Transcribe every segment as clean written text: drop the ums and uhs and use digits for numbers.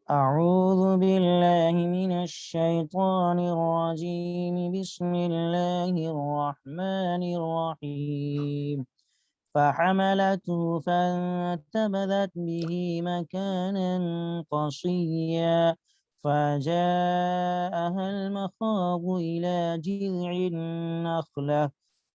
أعوذ بالله من الشيطان الرجيم بسم الله الرحمن الرحيم فحملته فانتبذت به مكانا قصيا فجاءها المخاض إلى جذع النخلة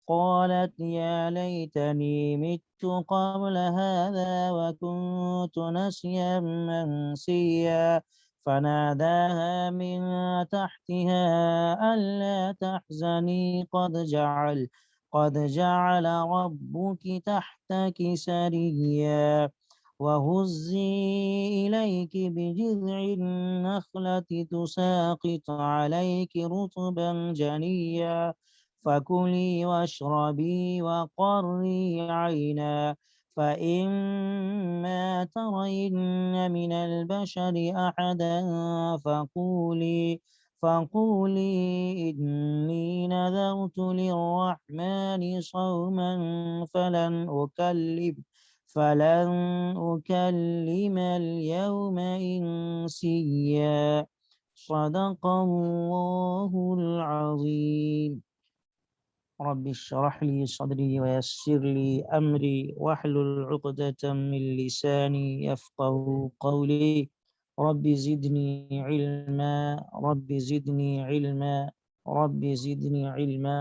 قالت يا ليتني مت قبل هذا وكنت نسيا منسيا فناداها من تحتها ألا تحزني قد جعل ربك تحتك سريا وهزي إليك بجذع النخلة تساقط عليك رطبا جنيا فكلي واشربي وقري عينا فإما ترين من البشر أحدا فقولي إني نذرت للرحمن صوما فلن أكلم اليوم إنسيا صدق الله العظيم. رب اشرح لي صدري ويسر لي أمري واحلل عقدة من لساني يفقه قولي رب زدني علما رب زدني علما رب زدني علما.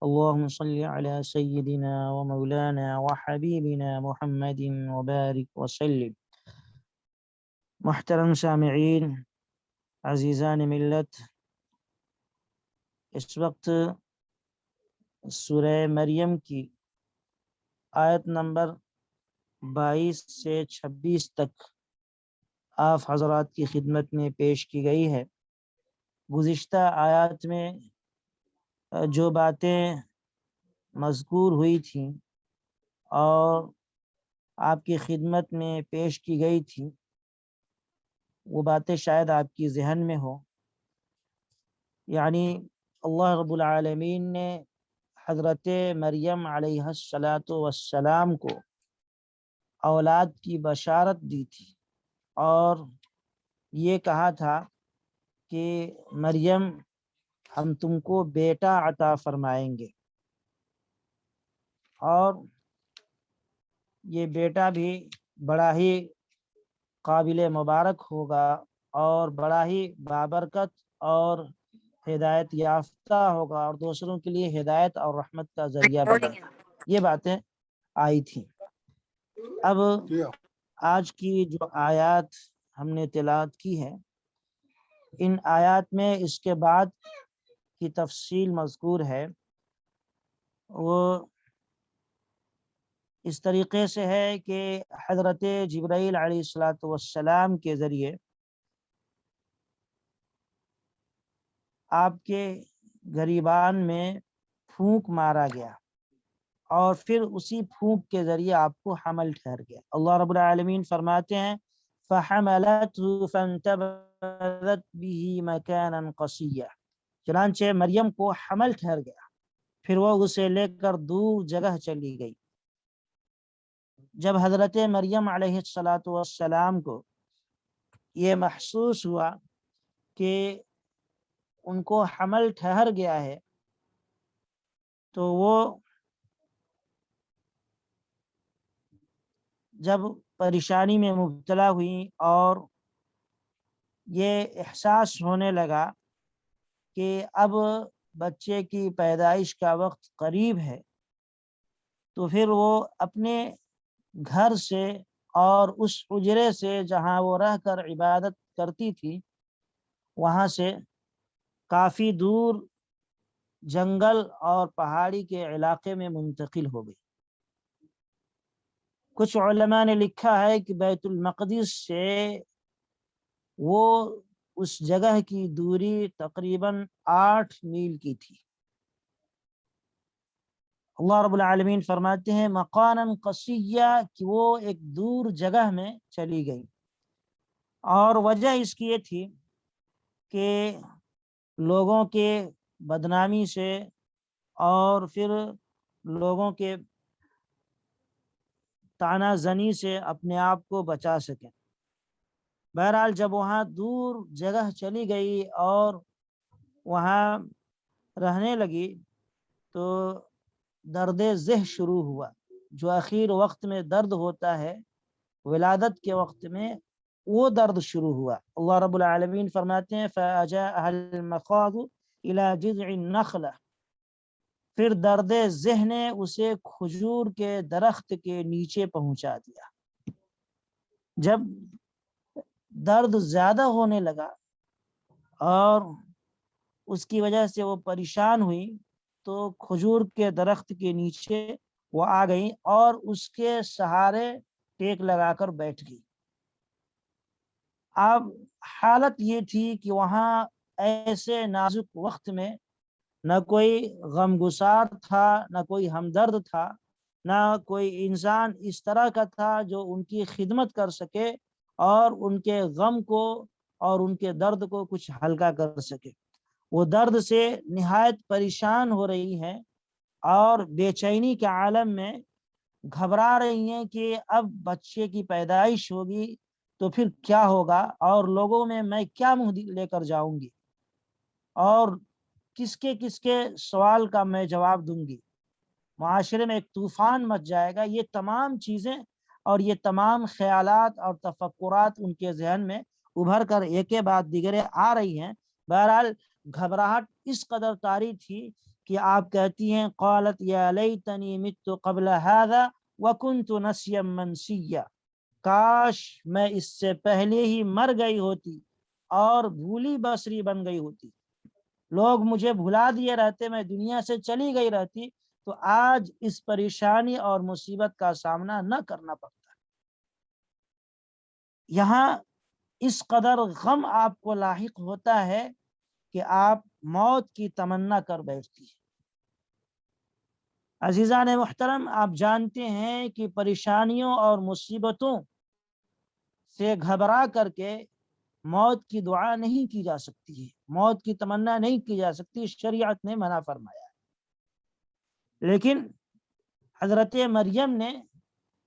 اللهم صل على سيدنا ومولانا وحبيبنا محمد وبارك وسلم. محترم سامعین، عزیزان ملت، اس وقت سورہ مریم کی آیت نمبر 22 سے 26 تک آپ حضرات کی خدمت میں پیش کی گئی ہے۔ گزشتہ آیات میں جو باتیں مذکور ہوئی تھیں اور آپ کی خدمت میں پیش کی گئی تھی، وہ باتیں شاید آپ کی ذہن میں ہو۔ یعنی اللہ رب العالمین نے حضرت مریم علیہ السلام کو اولاد کی بشارت دی تھی اور یہ کہا تھا کہ مریم ہم تم کو بیٹا عطا فرمائیں گے، اور یہ بیٹا بھی بڑا ہی قابل مبارک ہوگا اور بڑا ہی بابرکت اور ہدایت یافتہ ہوگا اور دوسروں کے لیے ہدایت اور رحمت کا ذریعہ بنے گا۔ یہ باتیں آئی تھیں۔ اب آج کی جو آیات ہم نے تلاوت کی ہے، ان آیات میں اس کے بعد کی تفصیل مذکور ہے۔ وہ اس طریقے سے ہے کہ حضرت جبرائیل علیہ السلام کے ذریعے آپ کے گریبان میں پھونک مارا گیا اور پھر اسی پھونک کے ذریعے آپ کو حمل ٹھہر گیا۔ اللہ رب العالمین فرماتے ہیں فَحَمَلَتْهُ فَانْتَبَذَتْ بِهِ مَكَانًا قَصِيًّا، چنانچہ مریم کو حمل ٹھہر گیا، پھر وہ اسے لے کر دور جگہ چلی گئی۔ جب حضرت مریم علیہ السلام کو یہ محسوس ہوا کہ ان کو حمل ٹھہر گیا ہے، تو وہ جب پریشانی میں مبتلا ہوئی اور یہ احساس ہونے لگا کہ اب بچے کی پیدائش کا وقت قریب ہے، تو پھر وہ اپنے گھر سے اور اس حجرے سے جہاں وہ رہ کر عبادت کرتی تھی، وہاں سے کافی دور جنگل اور پہاڑی کے علاقے میں منتقل ہو گئی۔ کچھ علماء نے لکھا ہے کہ بیت المقدس سے وہ اس جگہ کی دوری تقریباً 8 میل کی تھی۔ اللہ رب العالمین فرماتے ہیں مقانا قصیہ، کہ وہ ایک دور جگہ میں چلی گئی، اور وجہ اس کی یہ تھی کہ لوگوں کے بدنامی سے اور پھر لوگوں کے طعنہ زنی سے اپنے آپ کو بچا سکیں۔ بہرحال جب وہاں دور جگہ چلی گئی اور وہاں رہنے لگی تو درد ذہ شروع ہوا، جو اخیر وقت میں درد ہوتا ہے ولادت کے وقت میں، وہ درد شروع ہوا۔ اللہ رب العالمین فرماتے ہیں فَأَجَاءَهَا الْمَخَاضُ إِلَى جِذْعِ النَّخْلَةِ، پھر درد ذہ نے اسے کھجور کے درخت کے نیچے پہنچا دیا۔ جب درد زیادہ ہونے لگا اور اس کی وجہ سے وہ پریشان ہوئی تو کھجور کے درخت کے نیچے وہ آ گئی اور اس کے سہارے ٹیک لگا کر بیٹھ گئی۔ اب حالت یہ تھی کہ وہاں ایسے نازک وقت میں نہ کوئی غمگسار تھا، نہ کوئی ہمدرد تھا، نہ کوئی انسان اس طرح کا تھا جو ان کی خدمت کر سکے اور ان کے غم کو اور ان کے درد کو کچھ ہلکا کر سکے۔ وہ درد سے نہایت پریشان ہو رہی ہیں اور بے چینی کے عالم میں گھبرا رہی ہیں کہ اب بچے کی پیدائش ہوگی تو پھر کیا ہوگا، اور لوگوں میں میں کیا منہ لے کر جاؤں گی، اور کس کے سوال کا میں جواب دوں گی، معاشرے میں ایک طوفان مچ جائے گا۔ یہ تمام چیزیں اور یہ تمام خیالات اور تفکرات ان کے ذہن میں ابھر کر ایک بعد دیگرے آ رہی ہیں۔ بہرحال گھبراہٹ اس قدر طاری تھی کہ آپ کہتی ہیں قالت یا لیتنی مت قبل هذا وکنت نسیا منسیا، کاش میں اس سے پہلے ہی مر گئی ہوتی اور بھولی بسری بن گئی ہوتی، لوگ مجھے بھلا دیے رہتے، میں دنیا سے چلی گئی رہتی تو آج اس پریشانی اور مصیبت کا سامنا نہ کرنا پڑتا۔ یہاں اس قدر غم آپ کو لاحق ہوتا ہے کہ آپ موت کی تمنا کر بیٹھتی ہے۔ عزیزان محترم، آپ جانتے ہیں کہ پریشانیوں اور مصیبتوں سے گھبرا کر کے موت کی دعا نہیں کی جا سکتی ہے، موت کی تمنا نہیں کی جا سکتی، شریعت نے منع فرمایا ہے۔ لیکن حضرت مریم نے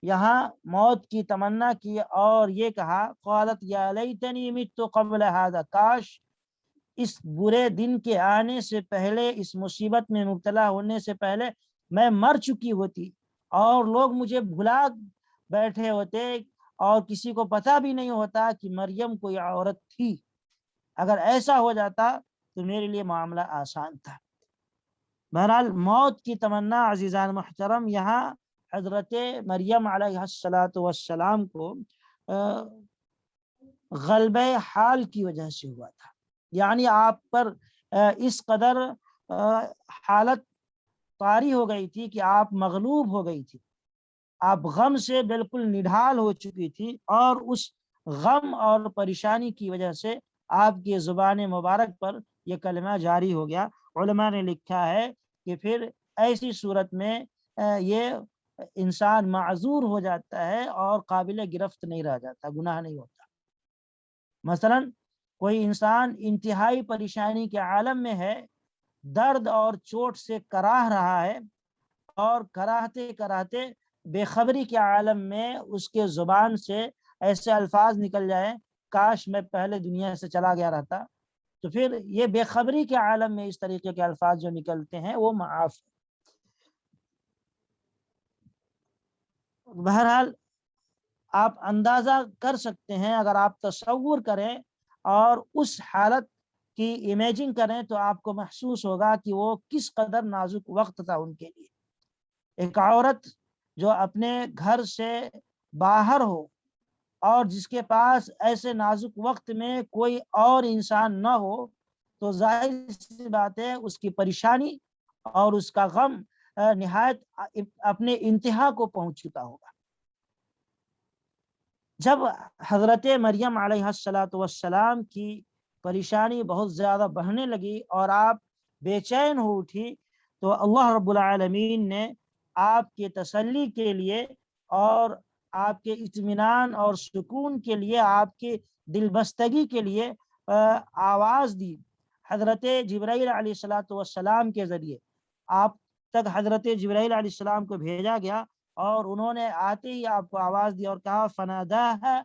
یہاں موت کی تمنا کی اور یہ کہا قالت یا لیتنی مت قبل هذا، کاش اس برے دن کے آنے سے پہلے، اس مصیبت میں مبتلا ہونے سے پہلے میں مر چکی ہوتی اور لوگ مجھے بھلا بیٹھے ہوتے اور کسی کو پتہ بھی نہیں ہوتا کہ مریم کوئی عورت تھی۔ اگر ایسا ہو جاتا تو میرے لیے معاملہ آسان تھا۔ بہرحال موت کی تمنا عزیزان محترم یہاں حضرت مریم علیہ السلام کو غلبہ حال کی وجہ سے ہوا تھا، یعنی آپ پر اس قدر حالت طاری ہو گئی تھی کہ آپ مغلوب ہو گئی تھی، آپ غم سے بالکل نڈھال ہو چکی تھی، اور اس غم اور پریشانی کی وجہ سے آپ کی زبان مبارک پر یہ کلمہ جاری ہو گیا۔ علماء نے لکھا ہے کہ پھر ایسی صورت میں یہ انسان معذور ہو جاتا ہے اور قابل گرفت نہیں رہ جاتا، گناہ نہیں ہوتا۔ مثلا کوئی انسان انتہائی پریشانی کے عالم میں ہے، درد اور چوٹ سے کراہ رہا ہے، اور کراہتے کراہتے بے خبری کے عالم میں اس کے زبان سے ایسے الفاظ نکل جائیں کاش میں پہلے دنیا سے چلا گیا رہتا، تو پھر یہ بے خبری کے عالم میں اس طریقے کے الفاظ جو نکلتے ہیں وہ معاف۔ بہرحال آپ اندازہ کر سکتے ہیں، اگر آپ تصور کریں اور اس حالت کی امیجن کریں تو آپ کو محسوس ہوگا کہ وہ کس قدر نازک وقت تھا ان کے لیے۔ ایک عورت جو اپنے گھر سے باہر ہو اور جس کے پاس ایسے نازک وقت میں کوئی اور انسان نہ ہو تو ظاہر سی بات ہے اس کی پریشانی اور اس کا غم نہایت اپنے انتہا کو پہنچ چکا ہوگا۔ جب حضرت مریم علیہ السلام کی پریشانی بہت زیادہ بڑھنے لگی اور آپ بے چین ہو اٹھی تو اللہ رب العالمین نے آپ کے تسلی کے لیے اور آپ کے اطمینان اور سکون کے لیے، آپ کے دل بستگی کے لیے آواز دی۔ حضرت جبرائیل علیہ السلام کے ذریعے آپ تک حضرت جبرائیل علیہ السلام کو بھیجا گیا اور انہوں نے آتے ہی آپ کو آواز دی اور کہا فناداها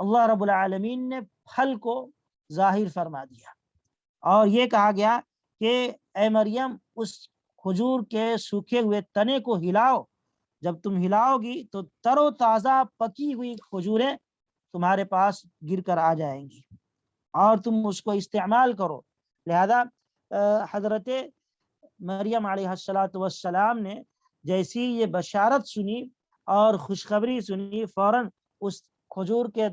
اللہ رب العالمین نے پھل کو ظاہر فرما دیا اور یہ کہا گیا کہ اے مریم اس کھجور کے سوکھے ہوئے تنے کو ہلاؤ، جب تم ہلاؤ گی تو تر و تازہ پکی ہوئی کھجوریں تمہارے پاس گر کر آ جائیں گی اور تم اس کو استعمال کرو۔ لہذا حضرت مریم علیہ السلام نے جیسی یہ بشارت سنی اور خوشخبری سنی، فوراً اس کھجور کے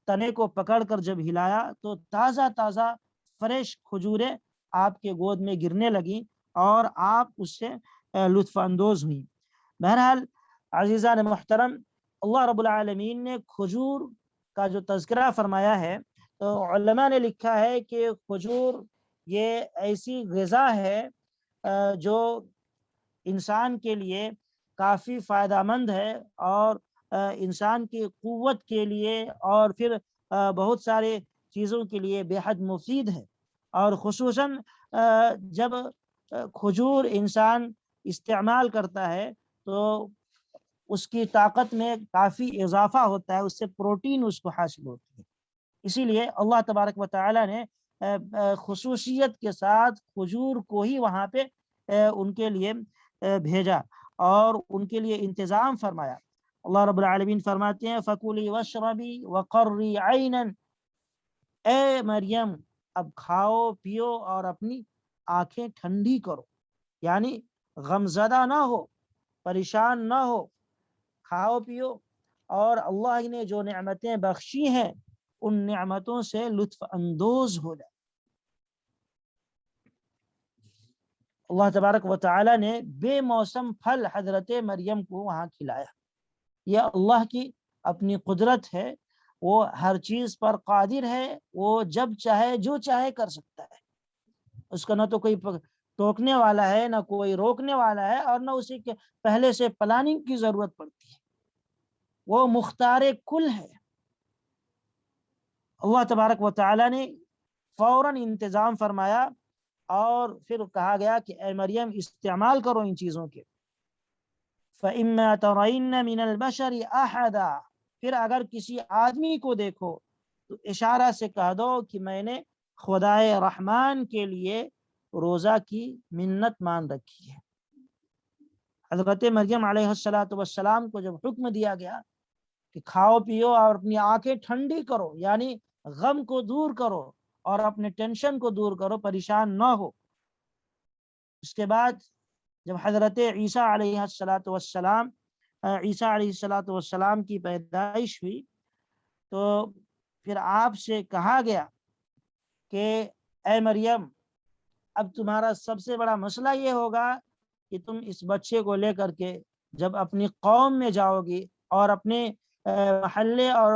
تنے کو پکڑ کر جب ہلایا تو تازہ تازہ فریش کھجوریں آپ کے گود میں گرنے لگیں اور آپ اس سے لطف اندوز ہوئیں۔ بہرحال عزیزان محترم، اللہ رب العالمین نے کھجور کا جو تذکرہ فرمایا ہے تو علماء نے لکھا ہے کہ کھجور یہ ایسی غذا ہے جو انسان کے لیے کافی فائدہ مند ہے اور انسان کی قوت کے لیے اور پھر بہت سارے چیزوں کے لیے بے حد مفید ہے، اور خصوصاً جب کھجور انسان استعمال کرتا ہے تو اس کی طاقت میں کافی اضافہ ہوتا ہے، اس سے پروٹین اس کو حاصل ہوتی ہے۔ اسی لیے اللہ تبارک و تعالی نے خصوصیت کے ساتھ کھجور کو ہی وہاں پہ ان کے لیے بھیجا اور ان کے لیے انتظام فرمایا۔ اللہ رب العالمین فرماتے ہیں فَكُلِي وَاشْرَبِي وَقَرِّي عَيْنًا، اے مریم اب کھاؤ پیو اور اپنی آنکھیں ٹھنڈی کرو، یعنی غمزدہ نہ ہو، پریشان نہ ہو، کھاؤ پیو اور اللہ نے جو نعمتیں بخشی ہیں ان نعمتوں سے لطف اندوز ہو جائے۔ اللہ تبارک و تعالی نے بے موسم پھل حضرت مریم کو وہاں کھلایا۔ یہ اللہ کی اپنی قدرت ہے، وہ ہر چیز پر قادر ہے، وہ جب چاہے جو چاہے کر سکتا ہے، اس کا نہ تو کوئی ٹوکنے والا ہے، نہ کوئی روکنے والا ہے، اور نہ اسی کے پہلے سے پلاننگ کی ضرورت پڑتی ہے، وہ مختار کل ہے۔ اللہ تبارک و تعالی نے فوراً انتظام فرمایا اور پھر کہا گیا کہ اے مریم استعمال کرو ان چیزوں کے۔ فَإِمَّا تَرَيِنَّ مِنَ الْبَشَرِ أَحَدًا، پھر اگر کسی آدمی کو دیکھو تو اشارہ سے کہہ دو کہ میں نے خدائے رحمان کے لیے روزہ کی منت مان رکھی ہے۔ حضرت مریم علیہ السلام کو جب حکم دیا گیا کہ کھاؤ پیو اور اپنی آنکھیں ٹھنڈی کرو، یعنی غم کو دور کرو اور اپنے ٹینشن کو دور کرو، پریشان نہ ہو، اس کے بعد جب حضرت عیسیٰ علیہ السلام کی پیدائش ہوئی تو پھر آپ سے کہا گیا کہ اے مریم اب تمہارا سب سے بڑا مسئلہ یہ ہوگا کہ تم اس بچے کو لے کر کے جب اپنی قوم میں جاؤ گی اور اپنے محلے اور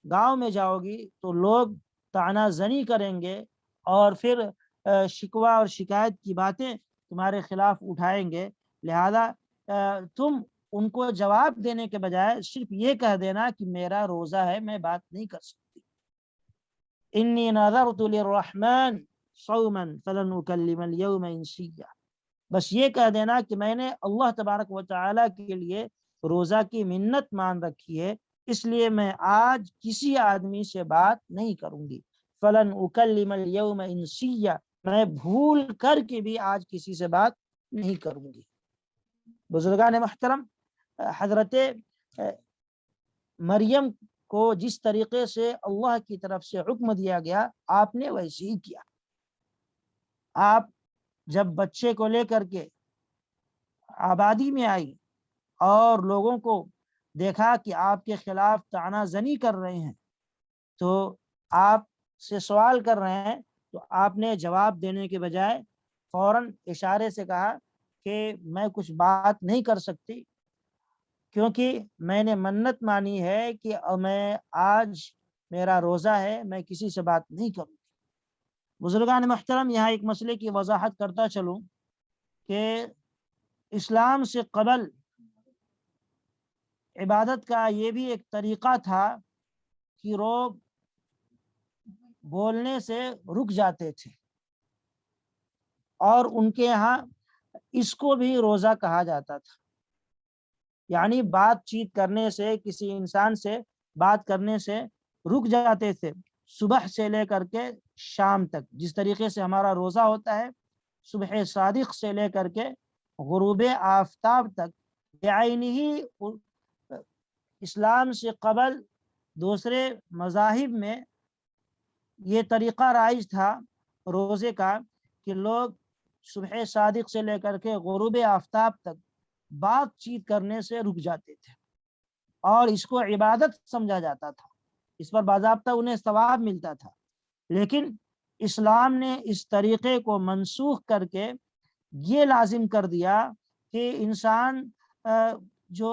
گاؤں میں جاؤ گی تو لوگ طعنہ زنی کریں گے اور پھر شکوہ اور شکایت کی باتیں تمہارے خلاف اٹھائیں گے، لہذا تم ان کو جواب دینے کے بجائے صرف یہ کہہ دینا کہ میرا روزہ ہے، میں بات نہیں کر سکتی، انی نذرت للرحمن صوما فلن اکلم اليوم انسیا، بس یہ کہہ دینا کہ میں نے اللہ تبارک و تعالی کے لیے روزہ کی منت مان رکھی ہے، اس لیے میں آج کسی آدمی سے بات نہیں کروں گی، فلن اکلم اليوم انسیا، میں بھول کر کے بھی آج کسی سے بات نہیں کروں گی۔ بزرگان محترم، حضرت مریم کو جس طریقے سے اللہ کی طرف سے حکم دیا گیا آپ نے ویسے ہی کیا۔ آپ جب بچے کو لے کر کے آبادی میں آئی اور لوگوں کو دیکھا کہ آپ کے خلاف طعنہ زنی کر رہے ہیں تو آپ سے سوال کر رہے ہیں، تو آپ نے جواب دینے کے بجائے فوراً اشارے سے کہا کہ میں کچھ بات نہیں کر سکتی کیونکہ میں نے منت مانی ہے کہ میں آج میرا روزہ ہے، میں کسی سے بات نہیں کروں گی۔ بزرگان محترم، یہاں ایک مسئلے کی وضاحت کرتا چلوں کہ اسلام سے قبل عبادت کا یہ بھی ایک طریقہ تھا کہ لوگ بولنے سے رک جاتے تھے اور ان کے ہاں اس کو بھی روزہ کہا جاتا تھا، یعنی بات چیت کرنے سے، کسی انسان سے بات کرنے سے رک جاتے تھے صبح سے لے کر کے شام تک. جس طریقے سے ہمارا روزہ ہوتا ہے صبح صادق سے لے کر کے غروب آفتاب تک، بعینہ ہی اسلام سے قبل دوسرے مذاہب میں یہ طریقہ رائج تھا روزے کا کہ لوگ صبح صادق سے لے کر کے غروب آفتاب تک بات چیت کرنے سے رک جاتے تھے، اور اس کو عبادت سمجھا جاتا تھا، اس پر باضابطہ انہیں ثواب ملتا تھا. لیکن اسلام نے اس طریقے کو منسوخ کر کے یہ لازم کر دیا کہ انسان جو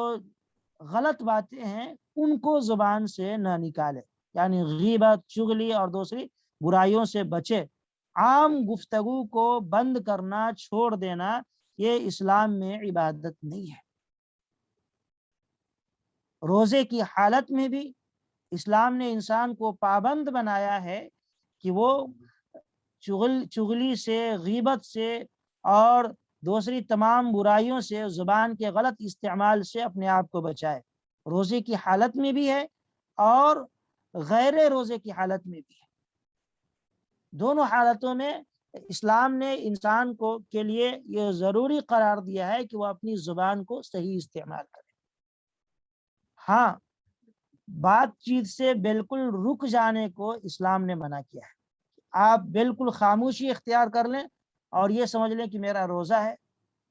غلط باتیں ہیں ان کو زبان سے نہ نکالے، یعنی غیبت، چغلی اور دوسری برائیوں سے بچے. عام گفتگو کو بند کرنا، چھوڑ دینا، یہ اسلام میں عبادت نہیں ہے. روزے کی حالت میں بھی اسلام نے انسان کو پابند بنایا ہے کہ وہ چغلی سے، غیبت سے اور دوسری تمام برائیوں سے، زبان کے غلط استعمال سے اپنے آپ کو بچائے. روزے کی حالت میں بھی ہے اور غیر روزے کی حالت میں بھی ہے. دونوں حالتوں میں اسلام نے انسان کو کے لیے یہ ضروری قرار دیا ہے کہ وہ اپنی زبان کو صحیح استعمال کرے. ہاں، بات چیت سے بالکل رک جانے کو اسلام نے منع کیا ہے. آپ بالکل خاموشی اختیار کر لیں اور یہ سمجھ لیں کہ میرا روزہ ہے.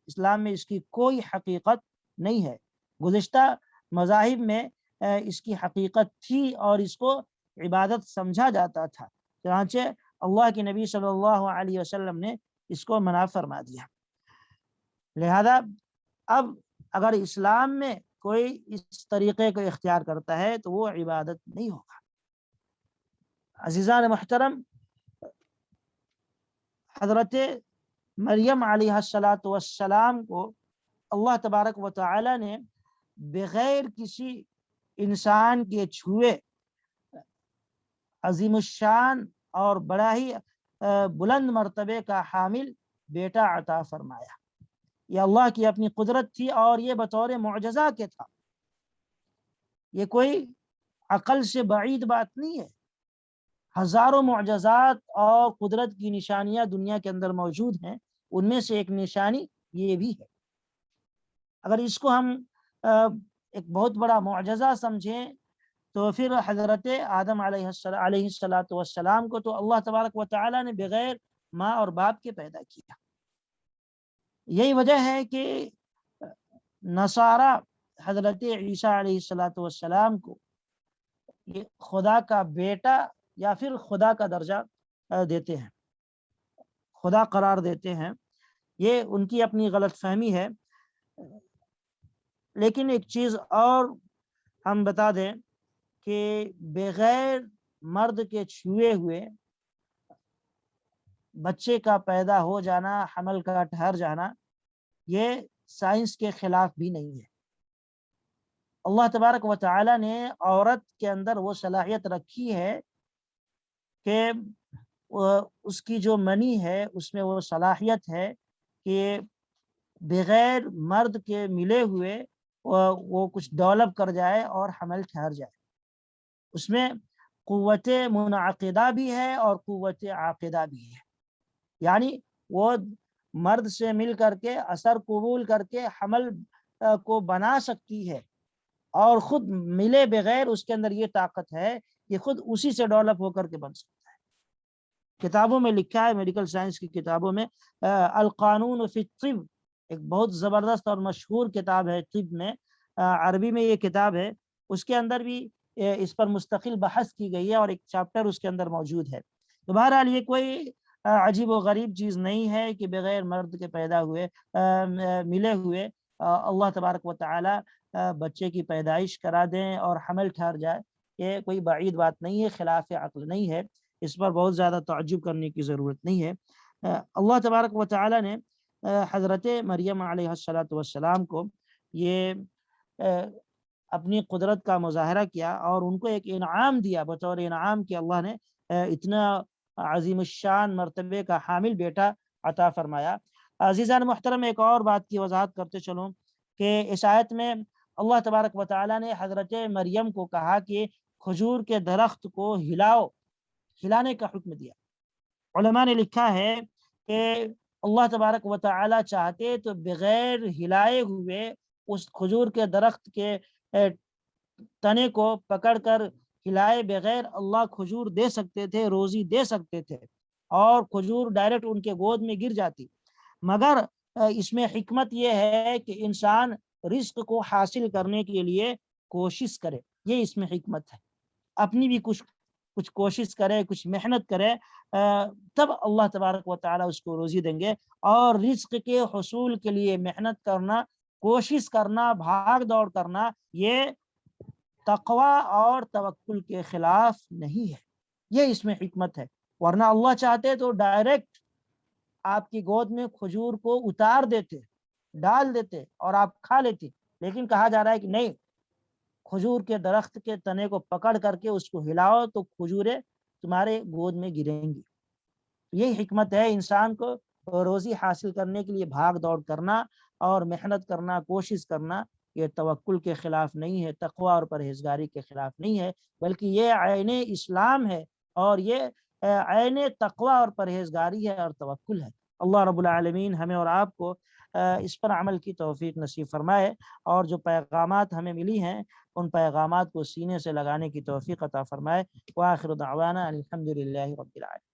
اسلام میں اس کی کوئی حقیقت نہیں ہے. گزشتہ مذاہب میں اس کی حقیقت تھی اور اس کو عبادت سمجھا جاتا تھا، چنانچہ اللہ کے نبی صلی اللہ علیہ وسلم نے اس کو منع فرما دیا. لہذا اب اگر اسلام میں کوئی اس طریقے کو اختیار کرتا ہے تو وہ عبادت نہیں ہوگا. عزیزان محترم، حضرت مریم علیہ السلام کو اللہ تبارک و تعالی نے بغیر کسی انسان کے چھوئے عظیم الشان اور بڑا ہی بلند مرتبے کا حامل بیٹا عطا فرمایا. یہ اللہ کی اپنی قدرت تھی اور یہ بطور معجزہ کے تھا. یہ کوئی عقل سے بعید بات نہیں ہے. ہزاروں معجزات اور قدرت کی نشانیاں دنیا کے اندر موجود ہیں، ان میں سے ایک نشانی یہ بھی ہے. اگر اس کو ہم ایک بہت بڑا معجزہ سمجھیں تو پھر حضرت آدم علیہ السلام کو تو اللہ تبارک و تعالی نے بغیر ماں اور باپ کے پیدا کیا. یہی وجہ ہے کہ نصارہ حضرت عیسیٰ علیہ السلام کو یہ خدا کا بیٹا یا پھر خدا کا درجہ دیتے ہیں، خدا قرار دیتے ہیں. یہ ان کی اپنی غلط فہمی ہے. لیکن ایک چیز اور ہم بتا دیں کہ بغیر مرد کے چھوئے ہوئے بچے کا پیدا ہو جانا، حمل کا ٹھہر جانا، یہ سائنس کے خلاف بھی نہیں ہے. اللہ تبارک و تعالی نے عورت کے اندر وہ صلاحیت رکھی ہے کہ اس کی جو منی ہے اس میں وہ صلاحیت ہے کہ بغیر مرد کے ملے ہوئے وہ کچھ ڈیولپ کر جائے اور حمل ٹھہر جائے. اس میں قوت منعقدہ بھی ہے اور قوت عاقدہ بھی ہے. یعنی وہ مرد سے مل کر کے اثر قبول کر کے حمل کو بنا سکتی ہے، اور خود ملے بغیر اس کے اندر یہ طاقت ہے کہ خود اسی سے ڈیولپ ہو کر کے بن سکتا ہے. کتابوں میں لکھا ہے، میڈیکل سائنس کی کتابوں میں، القانون فی الطب ایک بہت زبردست اور مشہور کتاب ہے طب میں، عربی میں یہ کتاب ہے. اس کے اندر بھی اس پر مستقل بحث کی گئی ہے اور ایک چیپٹر اس کے اندر موجود ہے. تو بہرحال یہ کوئی عجیب و غریب چیز نہیں ہے کہ بغیر مرد کے پیدا ہوئے ملے ہوئے اللہ تبارک و تعالی بچے کی پیدائش کرا دیں اور حمل ٹھہر جائے. یہ کوئی بعید بات نہیں ہے، خلاف عقل نہیں ہے. اس پر بہت زیادہ تعجب کرنے کی ضرورت نہیں ہے. اللہ تبارک و تعالی نے حضرت مریم علیہ السلام کو یہ اپنی قدرت کا مظاہرہ کیا اور ان کو ایک انعام دیا. بطور انعام کہ اللہ نے اتنا عظیم الشان مرتبے کا حامل بیٹا عطا فرمایا. عزیزان محترم، ایک اور بات کی وضاحت کرتے چلوں کہ اس آیت میں اللہ تبارک و تعالی نے حضرت مریم کو کہا کہ کھجور کے درخت کو ہلانے کا حکم دیا۔ علماء نے لکھا ہے کہ اللہ تبارک و تعالی چاہتے تو بغیر ہلائے ہوئے اس کھجور کے درخت کے تنے کو پکڑ کر ہلائے بغیر اللہ کھجور دے سکتے تھے، روزی دے سکتے تھے، اور کھجور ڈائریکٹ ان کے گود میں گر جاتی۔ مگر اس میں حکمت یہ ہے کہ انسان رزق کو حاصل کرنے کے لیے کوشش کرے، یہ اس میں حکمت ہے۔ اپنی بھی کچھ کوشش کرے، کچھ محنت کرے، تب اللہ تبارک و تعالیٰ اس کو روزی دیں گے۔ اور رزق کے حصول کے لیے محنت کرنا، کوشش کرنا، بھاگ دوڑ کرنا، یہ تقوی اور توکل کے خلاف نہیں ہے، یہ اس میں حکمت ہے۔ ورنہ اللہ چاہتے تو ڈائریکٹ آپ کی گود میں کھجور کو اتار دیتے، ڈال دیتے اور آپ کھا لیتے، لیکن کہا جا رہا ہے کہ نہیں، کھجور کے درخت کے تنے کو پکڑ کر کے اس کو ہلاؤ تو کھجوریں تمہارے گود میں گریں گی۔ یہی حکمت ہے انسان کو روزی حاصل کرنے کے لیے بھاگ دوڑ کرنا اور محنت کرنا، کوشش کرنا، یہ توکل کے خلاف نہیں ہے، تقوی اور پرہیزگاری کے خلاف نہیں ہے، بلکہ یہ عین اسلام ہے، اور یہ عین تقوی اور پرہیزگاری ہے اور توکل ہے۔ اللہ رب العالمین ہمیں اور آپ کو اس پر عمل کی توفیق نصیب فرمائے، اور جو پیغامات ہمیں ملی ہیں ان پیغامات کو سینے سے لگانے کی توفیق عطا فرمائے۔ وآخر دعوانا الحمد للہ رب العالمین۔